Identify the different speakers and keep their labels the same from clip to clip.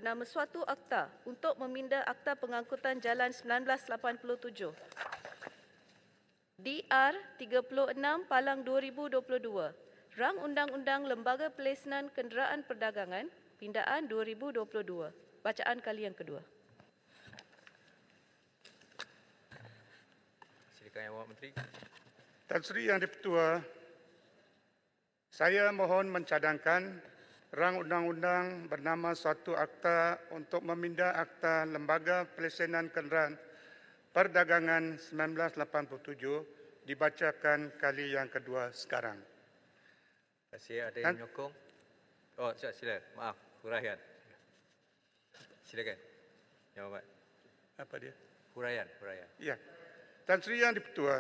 Speaker 1: Nama suatu akta untuk meminda Akta Pengangkutan Jalan 1987. DR 36 Palang 2022. Rang Undang-Undang Lembaga Pelesenan Kenderaan Perdagangan Pindaan 2022. Bacaan kali yang kedua.
Speaker 2: Silakan Yang Awak Menteri.
Speaker 3: Tan Sri Yang di-Pertua, saya mohon mencadangkan rang undang-undang bernama suatu akta untuk meminda Akta Lembaga Pelesenan Kenderaan Perdagangan 1987 dibacakan kali yang kedua sekarang.
Speaker 2: Terima kasih. Ada yang menyokong? Oh, sila. Maaf, huraian. Silakan. Yang Awak.
Speaker 3: Apa dia?
Speaker 2: Huraian.
Speaker 3: Ya. Tan Sri Yang di-Pertua,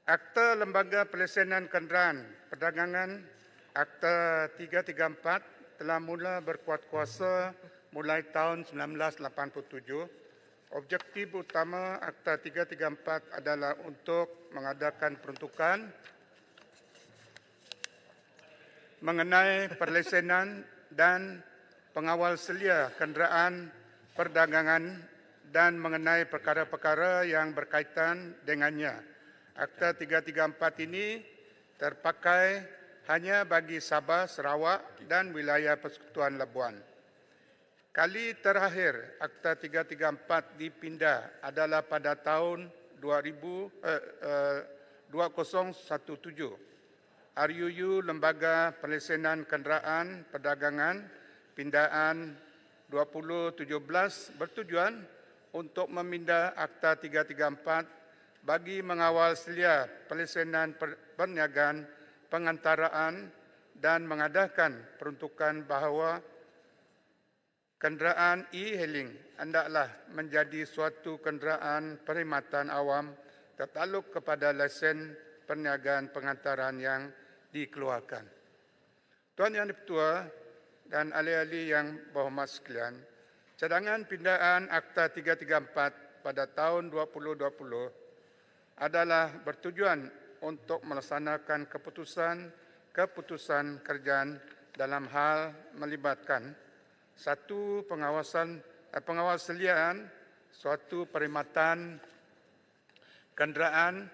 Speaker 3: Akta Lembaga Pelesenan Kenderaan Perdagangan Akta 334 telah mula berkuat kuasa mulai tahun 1987. Objektif utama Akta 334 adalah untuk mengadakan peruntukan mengenai perlesenan dan pengawal selia kenderaan perdagangan dan mengenai perkara-perkara yang berkaitan dengannya. Akta 334 ini terpakai hanya bagi Sabah, Sarawak dan wilayah Persekutuan Labuan. Kali terakhir Akta 334 dipindah adalah pada tahun 2017. RUU Lembaga Pelesenan Kenderaan Perdagangan Pindaan 2017 bertujuan untuk memindah Akta 334 bagi mengawal selia pelesenan perniagaan, pengantaraan dan mengadakan peruntukan bahawa kenderaan e-hailing hendaklah menjadi suatu kenderaan perkhidmatan awam tertakluk kepada lesen perniagaan pengantaran yang dikeluarkan. Tuan Yang di-Pertua dan ahli-ahli yang berhormat sekalian, cadangan pindaan Akta 334 pada tahun 2020 adalah bertujuan untuk melaksanakan keputusan kerajaan dalam hal melibatkan satu pengawal seliaan, suatu perkhidmatan kenderaan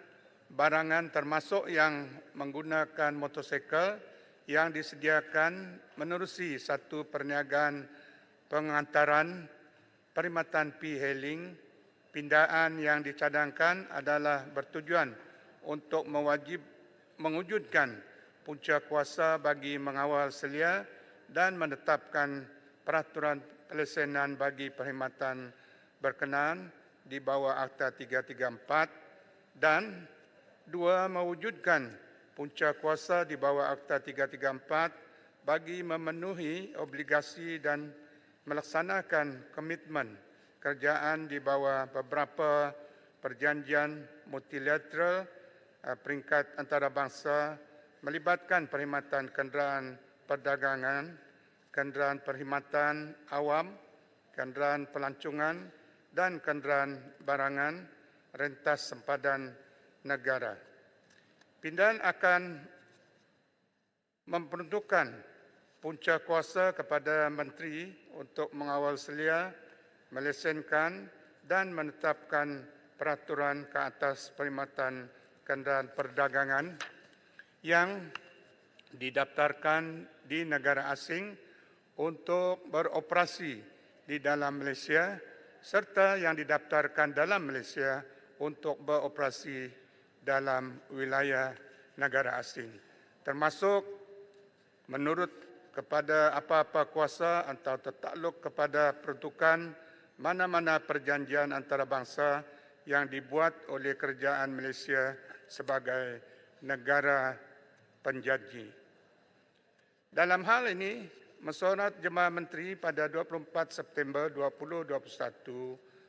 Speaker 3: barangan termasuk yang menggunakan motosikal yang disediakan menerusi satu perniagaan pengantaran perkhidmatan e-hailing. Pindaan yang dicadangkan adalah bertujuan untuk mewujudkan punca kuasa bagi mengawal selia dan menetapkan peraturan pelesenan bagi perkhidmatan berkenaan di bawah Akta 334 dan dua, mewujudkan punca kuasa di bawah Akta 334 bagi memenuhi obligasi dan melaksanakan komitmen kerajaan di bawah beberapa perjanjian multilateral peringkat antarabangsa melibatkan perkhidmatan kenderaan perdagangan, kenderaan perkhidmatan awam, kenderaan pelancongan dan kenderaan barangan rentas sempadan negara. Pindaan akan memperuntukkan punca kuasa kepada Menteri untuk mengawal selia, melesenkan dan menetapkan peraturan ke atas perkhidmatan kenderaan perdagangan yang didaftarkan di negara asing untuk beroperasi di dalam Malaysia serta yang didaftarkan dalam Malaysia untuk beroperasi dalam wilayah negara asing, termasuk menurut kepada apa-apa kuasa atau tertakluk kepada peruntukan mana-mana perjanjian antarabangsa yang dibuat oleh kerajaan Malaysia sebagai negara penjanji. Dalam hal ini, Mesyuarat Jemaah Menteri pada 24 September 2021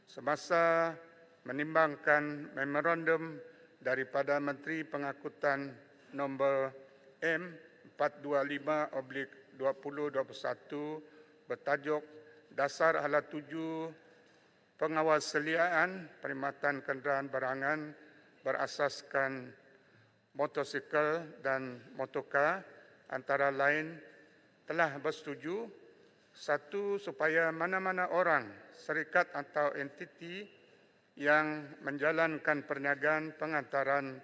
Speaker 3: semasa menimbangkan memorandum daripada Menteri Pengangkutan nombor M425/2021 bertajuk Dasar Hala 7 Pengawaseliaan Perkhidmatan Kenderaan Barangan berasaskan motosikal dan motorkar antara lain telah bersetuju Satu, supaya mana-mana orang, syarikat atau entiti yang menjalankan perniagaan pengantaran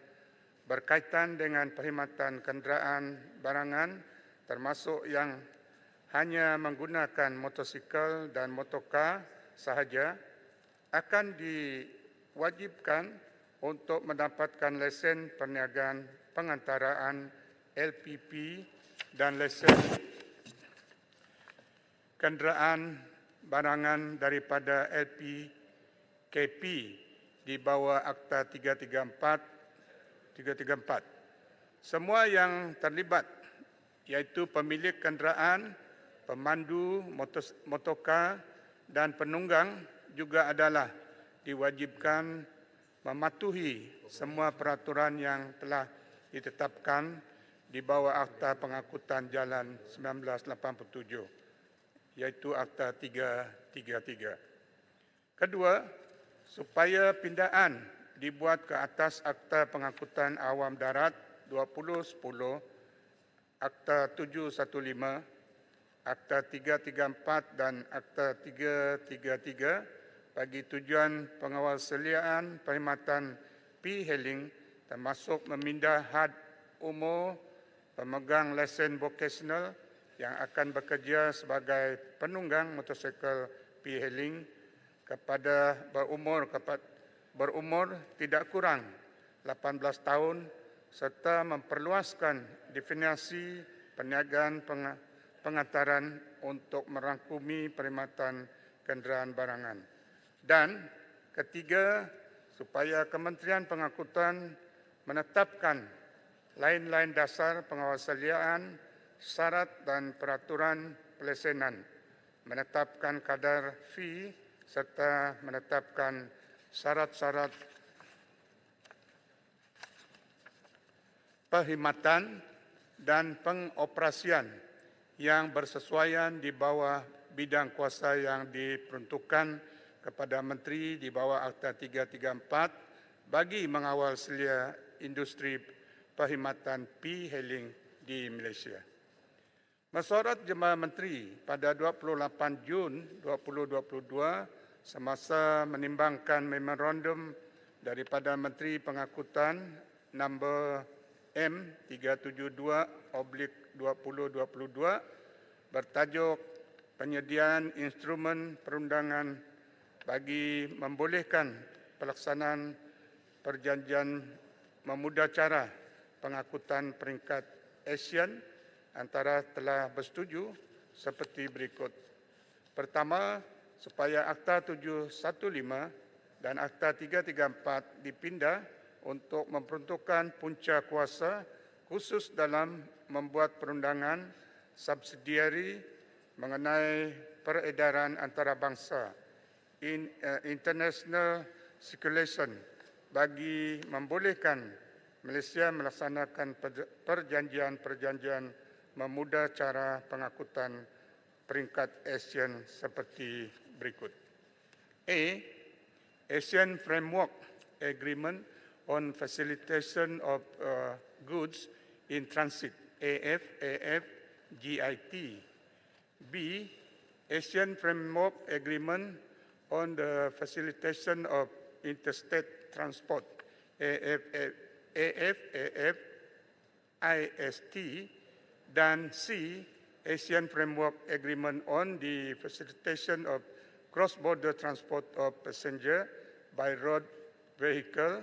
Speaker 3: berkaitan dengan perkhidmatan kenderaan barangan, termasuk yang hanya menggunakan motosikal dan motorkar sahaja, akan diwajibkan untuk mendapatkan lesen perniagaan pengantaraan LPP dan lesen kenderaan barangan daripada LPKP di bawah Akta 334. Semua yang terlibat, iaitu pemilik kenderaan, pemandu motorkar dan penunggang juga adalah diwajibkan mematuhi semua peraturan yang telah ditetapkan di bawah Akta Pengangkutan Jalan 1987, iaitu Akta 333. Kedua, supaya pindaan dibuat ke atas Akta Pengangkutan Awam Darat 2010, Akta 715, Akta 334 dan Akta 333 bagi tujuan pengawasan perkhidmatan P-hailing, termasuk memindah had umur pemegang lesen vokasional yang akan bekerja sebagai penunggang motosikal P-hailing kepada berumur tidak kurang 18 tahun serta memperluaskan definisi perniagaan pengantaran untuk merangkumi perkhidmatan kenderaan barangan. Dan ketiga, supaya Kementerian Pengangkutan menetapkan lain-lain dasar pengawasan syarat dan peraturan pelesenan, menetapkan kadar fee serta menetapkan syarat-syarat perkhidmatan dan pengoperasian yang bersesuaian di bawah bidang kuasa yang diperuntukkan kepada Menteri di bawah Akta 334 bagi mengawal selia industri perkhidmatan P-hailing di Malaysia. Mesyuarat Jemaah Menteri pada 28 Jun 2022 semasa menimbangkan memorandum daripada Menteri Pengangkutan nombor M372/2022 bertajuk penyediaan instrumen perundangan bagi membolehkan pelaksanaan perjanjian memudacara pengangkutan peringkat ASEAN antara telah bersetuju seperti berikut. Pertama, supaya Akta 715 dan Akta 334 dipindah untuk memperuntukkan punca kuasa khusus dalam membuat perundangan subsidiari mengenai peredaran antarabangsa international circulation bagi membolehkan Malaysia melaksanakan perjanjian-perjanjian memudacara pengangkutan peringkat ASEAN seperti berikut. A. ASEAN Framework Agreement on Facilitation of Goods in Transit, AFGIT. B. ASEAN Framework Agreement on the Facilitation of Interstate Transport, AFAFIST. Dan C. ASEAN Framework Agreement on the Facilitation of Cross-Border Transport of Passenger by Road Vehicle,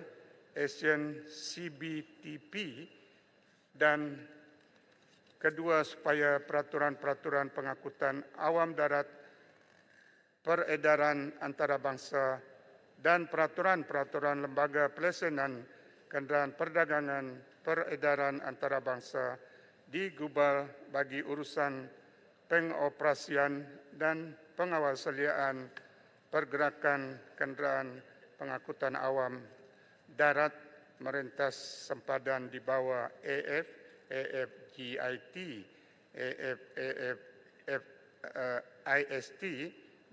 Speaker 3: ASEAN CBTP. Dan kedua, supaya peraturan-peraturan pengangkutan awam darat, peredaran antarabangsa dan peraturan-peraturan lembaga pelesenan kenderaan perdagangan peredaran antarabangsa digubal bagi urusan pengoperasian dan pengawasan pergerakan kenderaan pengangkutan awam darat merentas sempadan di bawah AFGIT, AFAFIST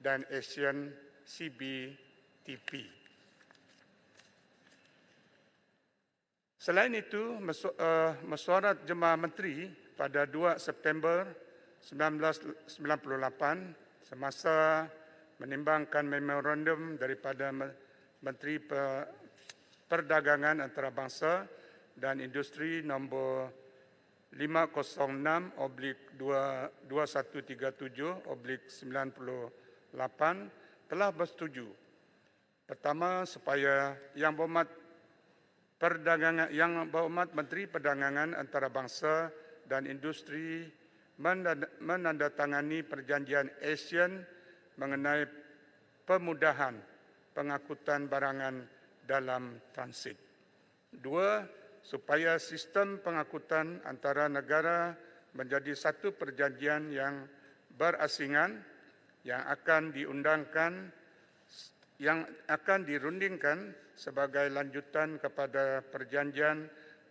Speaker 3: dan ASEAN CBTP. Selain itu, Mesyuarat Jemaah Menteri pada 2 September 1998 semasa menimbangkan memorandum daripada Menteri Perdagangan Antarabangsa dan Industri nombor 506/2137/98 telah bersetuju. Pertama, supaya Yang Berhormat Menteri Perdagangan Antarabangsa dan Industri menandatangani perjanjian ASEAN mengenai pemudahan pengangkutan barangan dalam transit. Dua, supaya sistem pengangkutan antara negara menjadi satu perjanjian yang berasingan yang akan dirundingkan sebagai lanjutan kepada perjanjian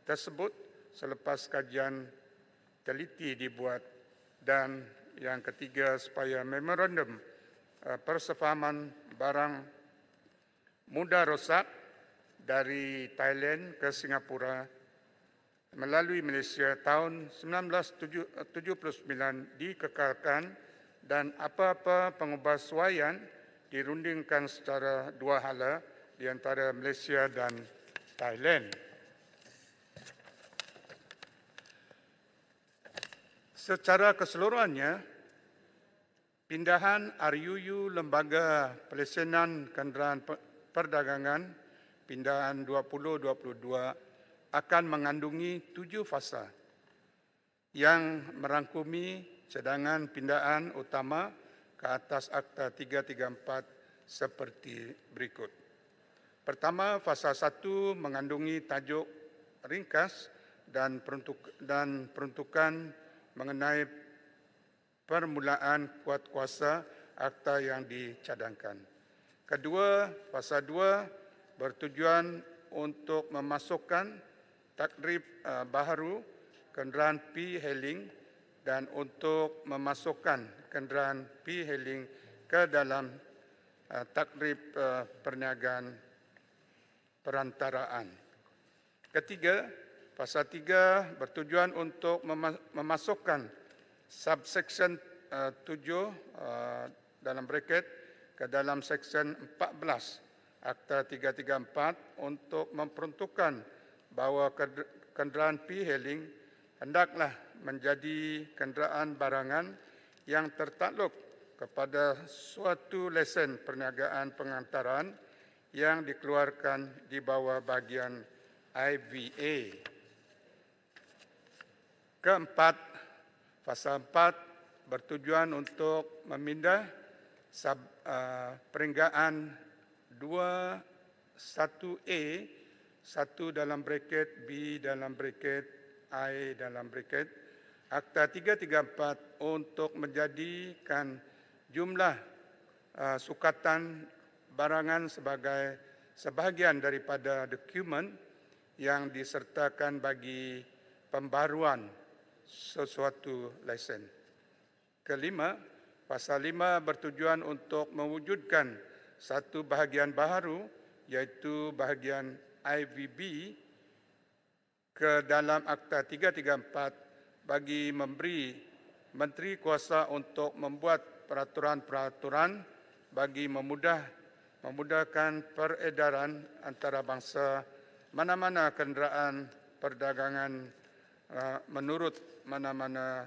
Speaker 3: tersebut selepas kajian teliti dibuat. Dan yang ketiga, supaya memorandum persefahaman barang mudah rosak dari Thailand ke Singapura melalui Malaysia tahun 1979 dikekalkan dan apa-apa pengubahsuaian dirundingkan secara dua hala di antara Malaysia dan Thailand. Secara keseluruhannya, pindahan RUU Lembaga Pelesenan Kenderaan Perdagangan pindahan 2022 akan mengandungi 7 fasa yang merangkumi cadangan pindaan utama ke atas Akta 334 seperti berikut. Pertama, fasa 1 mengandungi tajuk ringkas dan peruntukan mengenai permulaan kuasa akta yang dicadangkan. Kedua, fasa 2 bertujuan untuk memasukkan takrif baharu kenderaan P-hailing dan untuk memasukkan kenderaan P-hailing ke dalam takrif perniagaan perantaraan. Ketiga, fasa 3 bertujuan untuk memasukkan subsection 7 dalam bracket ke dalam section 14 Akta 334 untuk memperuntukkan bahawa kenderaan P-hailing hendaklah menjadi kenderaan barangan yang tertakluk kepada suatu lesen perniagaan pengantaran yang dikeluarkan di bawah bahagian IVA. Keempat, fasa 4 bertujuan untuk memindah perenggaan 21A 1 dalam bracket B dalam bracket I dalam bracket Akta 334 untuk menjadikan jumlah sukatan barangan sebagai sebahagian daripada dokumen yang disertakan bagi pembaruan sesuatu lesen. Kelima, pasal 5 bertujuan untuk mewujudkan satu bahagian baharu iaitu bahagian IVB ke dalam Akta 334 bagi memberi Menteri Kuasa untuk membuat peraturan-peraturan bagi memudahkan peredaran antarabangsa mana-mana kenderaan perdagangan menurut mana-mana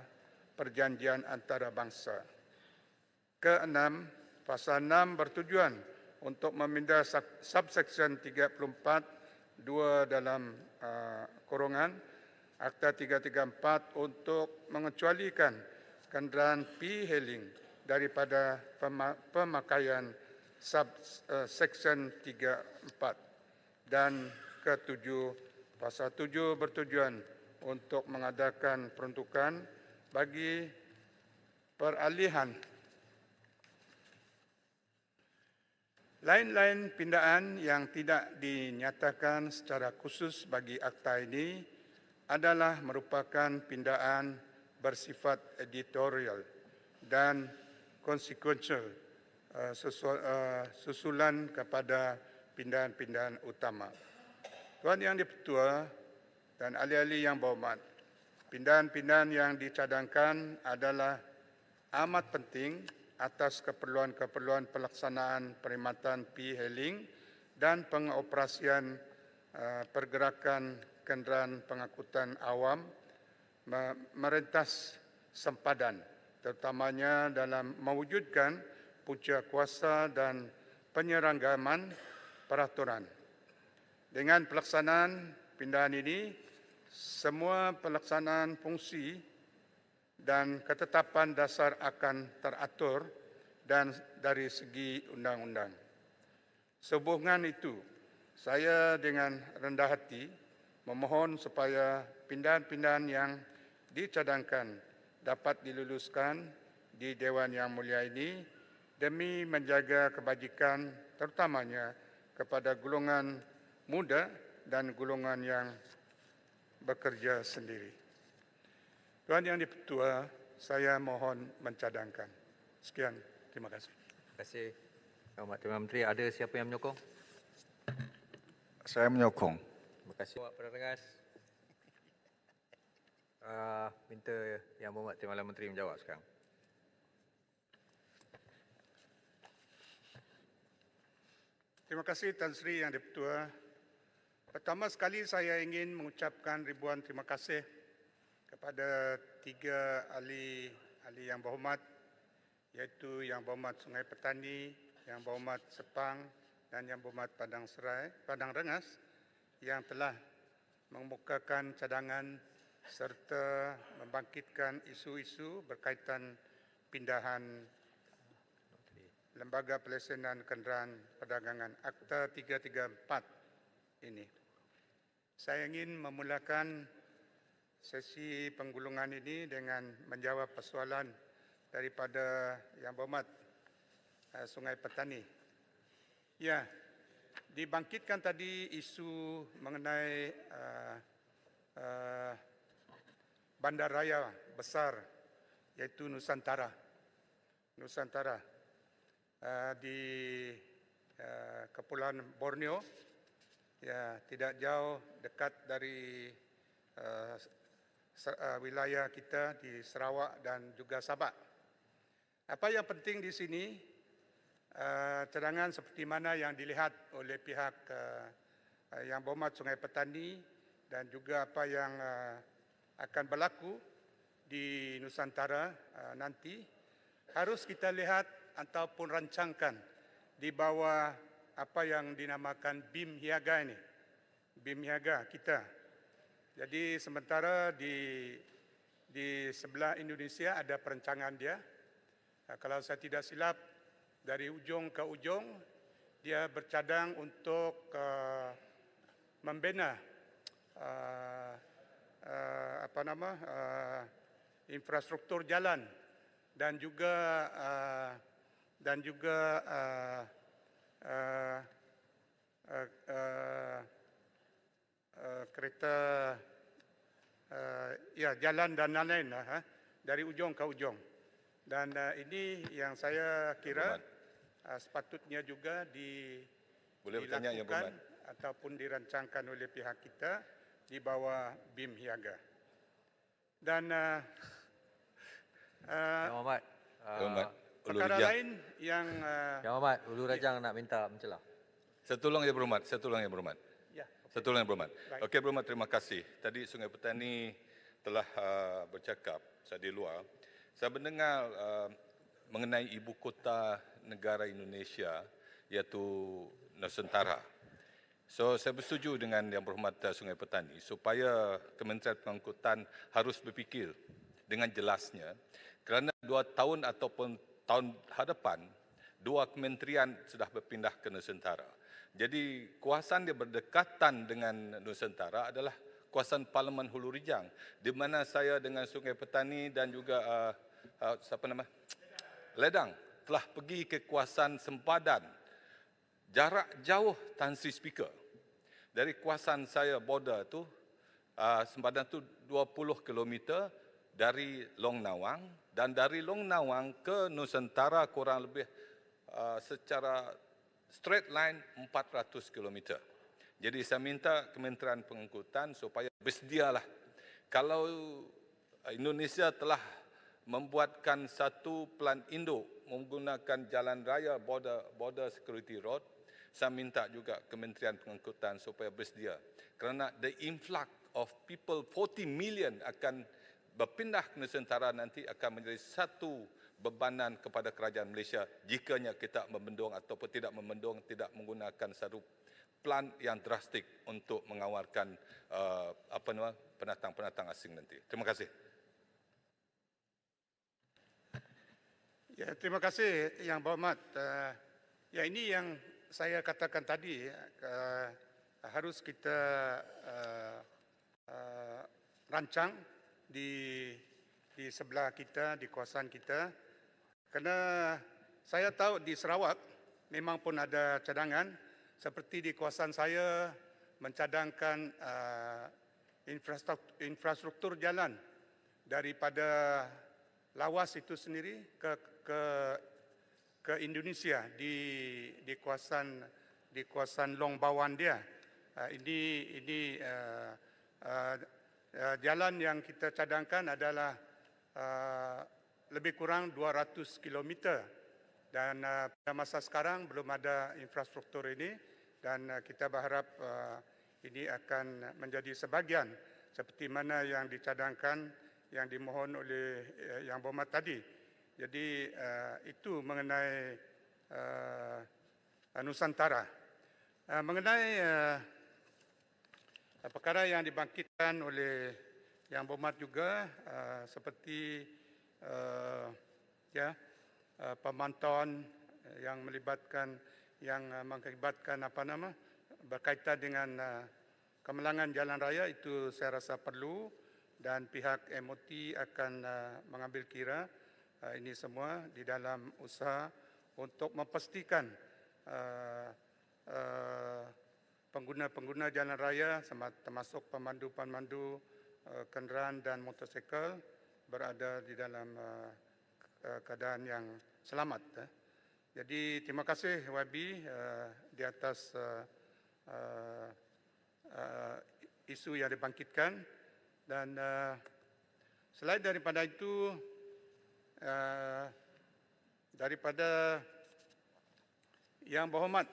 Speaker 3: perjanjian antarabangsa. Keenam, pasal 6 bertujuan untuk memindah subsection 34 2 dalam kurungan Akta 334 untuk mengecualikan kenderaan P-hailing daripada pemakaian subsection 34. Dan ketujuh, pasal 7 bertujuan untuk mengadakan peruntukan bagi peralihan lain-lain pindaan yang tidak dinyatakan secara khusus bagi akta ini adalah merupakan pindaan bersifat editorial dan konsekuensial susulan kepada pindaan-pindaan utama. Tuan Yang di-Pertua dan ahli-ahli yang berhormat, pindaan-pindaan yang dicadangkan adalah amat penting atas keperluan-keperluan pelaksanaan perkhidmatan P-hailing dan pengoperasian pergerakan kenderaan pengangkutan awam merentas sempadan, terutamanya dalam mewujudkan punca kuasa dan penyeragaman peraturan. Dengan pelaksanaan pindahan ini, semua pelaksanaan fungsi dan ketetapan dasar akan teratur dan dari segi undang-undang. Sehubungan itu, saya dengan rendah hati memohon supaya pindahan-pindahan yang dicadangkan dapat diluluskan di Dewan Yang Mulia ini demi menjaga kebajikan terutamanya kepada golongan muda dan golongan yang bekerja sendiri. Tuan Yang Dipertua, saya mohon mencadangkan. Sekian, terima kasih.
Speaker 2: Terima kasih. Yang Hormat Timbalan Menteri, ada siapa yang menyokong?
Speaker 4: Saya menyokong.
Speaker 2: Terima kasih. Awak Penerangas. Minta Yang Berhormat Timbalan Menteri menjawab sekarang.
Speaker 3: Terima kasih Tan Sri Yang Dipertua. Pertama sekali saya ingin mengucapkan ribuan terima kasih kepada 3 ahli yang berhormat, iaitu Yang Berhormat Sungai Petani, Yang Berhormat Sepang dan Yang Berhormat Padang Rengas yang telah mengemukakan cadangan serta membangkitkan isu-isu berkaitan pindahan Lembaga Pelesenan Kenderaan Perdagangan Akta 334 ini. Saya ingin memulakan sesi penggulungan ini dengan menjawab persoalan daripada Yang Berhormat Sungai Petani. Ya, dibangkitkan tadi isu mengenai bandaraya besar iaitu Nusantara di Kepulauan Borneo, ya, tidak jauh dekat dari wilayah kita di Sarawak dan juga Sabak. Apa yang penting di sini, cadangan seperti mana yang dilihat oleh pihak Yang Berhormat Sungai Petani dan juga apa yang akan berlaku di Nusantara nanti, harus kita lihat ataupun rancangkan di bawah apa yang dinamakan BIM Hiaga ini. BIM Hiaga kita. Jadi sementara di sebelah Indonesia ada perancangan dia. Kalau saya tidak silap, dari ujung ke ujung dia bercadang untuk membina infrastruktur jalan dan juga kereta jalan dan lain-lain dari ujung ke ujung. Dan ini yang saya kira sepatutnya juga dilakukan ataupun dirancangkan oleh pihak kita di bawah BIM Hiaga. Dan
Speaker 2: Yang Hormat.
Speaker 3: perkara lain yang
Speaker 2: Yang Hormat, Ulu Rajang nak minta mencelah.
Speaker 4: Saya tolong Yang Berhormat.
Speaker 3: ya,
Speaker 4: Saya tolong Yang Berhormat.
Speaker 3: Baik.
Speaker 4: Okey, Berhormat, terima kasih. Tadi Sungai Petani telah bercakap, saya di luar. Saya mendengar mengenai ibu kota negara Indonesia, iaitu Nusantara. So, saya bersetuju dengan Yang Berhormat Sungai Petani supaya Kementerian Pengangkutan harus berfikir dengan jelasnya kerana 2 tahun ataupun tahun hadapan, 2 kementerian sudah berpindah ke Nusantara. Jadi kuasaan dia berdekatan dengan Nusantara adalah kuasaan Parlimen Hulu Rijang, di mana saya dengan Sungai Petani dan juga Ledang telah pergi ke kuasaan sempadan. Jarak jauh, Tan Sri Speaker. Dari kuasaan saya border tu, sempadan tu 20 km dari Long Nawang, dan dari Long Nawang ke Nusantara kurang lebih secara straight line 400 km. Jadi saya minta Kementerian Pengangkutan supaya bersedialah. Kalau Indonesia telah membuatkan satu plan induk menggunakan jalan raya border security road. Saya minta juga Kementerian Pengangkutan supaya bersedia kerana the influx of people 40 million akan berpindah ke Nusantara nanti akan menjadi satu bebanan kepada kerajaan Malaysia jikanya kita membendung ataupun tidak membendung, tidak menggunakan satu plan yang drastik untuk mengawarkan pendatang-pendatang asing nanti. Terima kasih.
Speaker 3: Ya, terima kasih Yang Berhormat. Ya, ini yang saya katakan tadi, harus kita rancang di sebelah kita, di kawasan kita. Kerana saya tahu di Sarawak memang pun ada cadangan, seperti di kawasan saya mencadangkan infrastruktur jalan daripada lawas itu sendiri ke Indonesia di kawasan Long Bawan dia. Ini jalan yang kita cadangkan adalah lebih kurang 200 km dan pada masa sekarang belum ada infrastruktur ini dan kita berharap ini akan menjadi sebahagian seperti mana yang dicadangkan yang dimohon oleh Yang Berhormat tadi. Jadi itu mengenai Nusantara. Mengenai perkara yang dibangkitkan oleh Yang Berhormat juga seperti pemantauan yang mengakibatkan berkaitan dengan kemalangan jalan raya itu saya rasa perlu dan pihak MOT akan mengambil kira ini semua di dalam usaha untuk memastikan pengguna-pengguna jalan raya termasuk pemandu-pemandu kenderaan dan motosikal berada di dalam keadaan yang selamat. Jadi terima kasih YB di atas isu yang dibangkitkan dan selain daripada itu daripada Yang Berhormat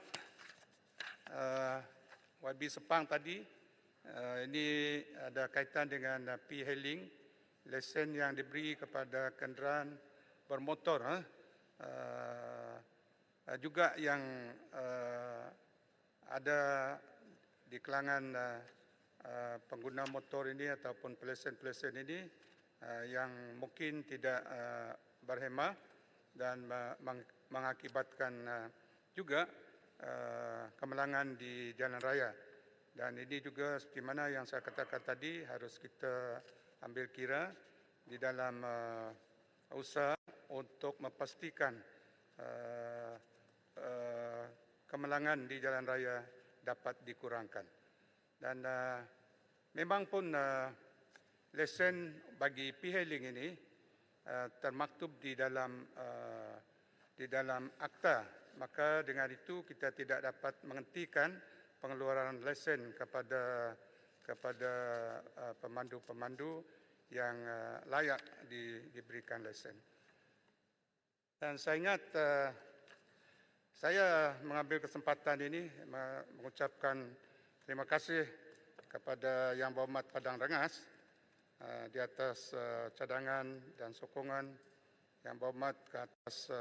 Speaker 3: YB Sepang tadi ini ada kaitan dengan P-hailing, lesen yang diberi kepada kenderaan bermotor juga yang ada di kalangan pengguna motor ini ataupun pelesen-pelesen ini yang mungkin tidak berhemah dan mengakibatkan juga kemalangan di jalan raya. Dan ini juga seperti mana yang saya katakan tadi harus kita ambil kira di dalam usaha untuk memastikan kemalangan di jalan raya dapat dikurangkan. Dan memang pun lesen bagi P-hailing ini termaktub di dalam akta. Maka dengan itu kita tidak dapat menghentikan pengeluaran lesen kepada pemandu-pemandu yang layak diberikan lesen. Dan saya ingat saya mengambil kesempatan ini mengucapkan terima kasih kepada Yang Berhormat Padang Rengas di atas cadangan dan sokongan Yang Berhormat ke atas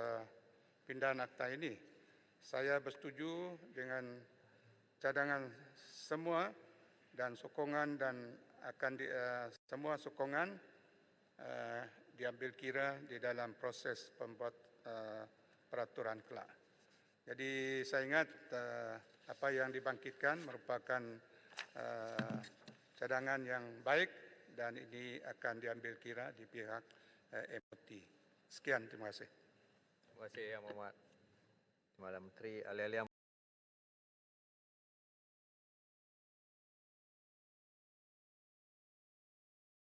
Speaker 3: pindahan akta ini. Saya bersetuju dengan cadangan semua dan sokongan dan akan semua sokongan diambil kira di dalam proses pembuat peraturan kelak. Jadi saya ingat apa yang dibangkitkan merupakan cadangan yang baik dan ini akan diambil kira di pihak MOT. Sekian, terima kasih.
Speaker 2: Terima kasih Yang Berhormat Timbalan Menteri. Alih-alih